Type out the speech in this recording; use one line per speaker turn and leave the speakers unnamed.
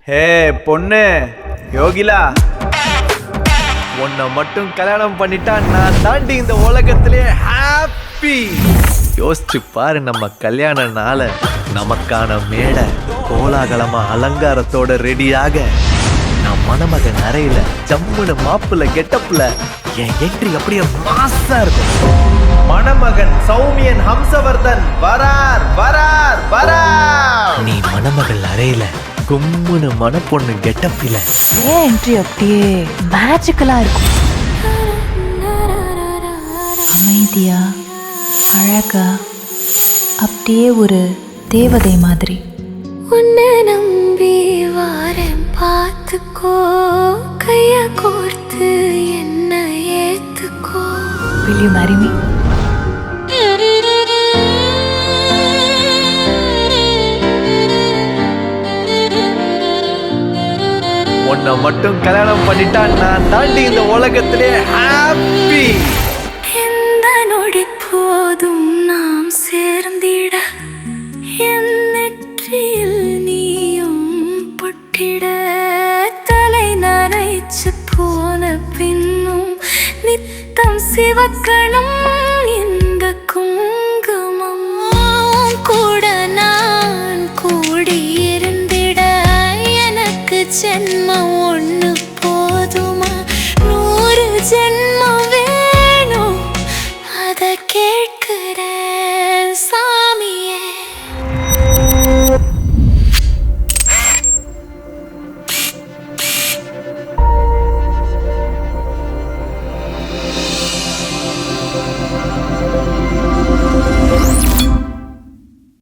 ஹே பொண்ணு யோகிலா, உன்னை மட்டும் கல்யாணம் பண்ணிட்டா நான் தாண்டி இந்த உலகத்திலே ஹாப்பி. யோசிச்சு பாரு, நம்ம கல்யாண நாள நமக்கான மேடை கோலாகலமா அலங்காரத்தோட ரெடியாக நான் மணமகன் அறையில ஜம்முன்னு மாப்பிள்ள கெட்டப்ல என் என்ட்ரி அப்படியே மாசா இருக்கும். மணமகன் சௌமியன் ஹம்சவர்தன் வரார் வரார் வரார். நீ மணமகள் அறையில கும்முன்னு மணப்பொண்ணு கெட்டப்பில
ஏன் என்ட்ரி அப்படியே மேஜிக்கலா இருக்கும். அமைதியா அழகா அப்படியே ஒரு தேவதை மாதிரி.
உன்னை நம்பி வாரம் பார்த்துக்கோ, கைய கோர்த்து என்ன ஏத்துக்கோ.
Will you marry me?
உன்னை மட்டும் கல்யாணம் பண்ணிட்டா நான் தாண்டி இந்த உலகத்திலே ஹாப்பி.
எந்த நொடி போதும் நாம் சேர்ந்திட, என் நெற்றியில் நீயும் பொட்டிட, தலை நரைச்சு போன பின்னும் நித்தம் சிவக்கணும் இந்த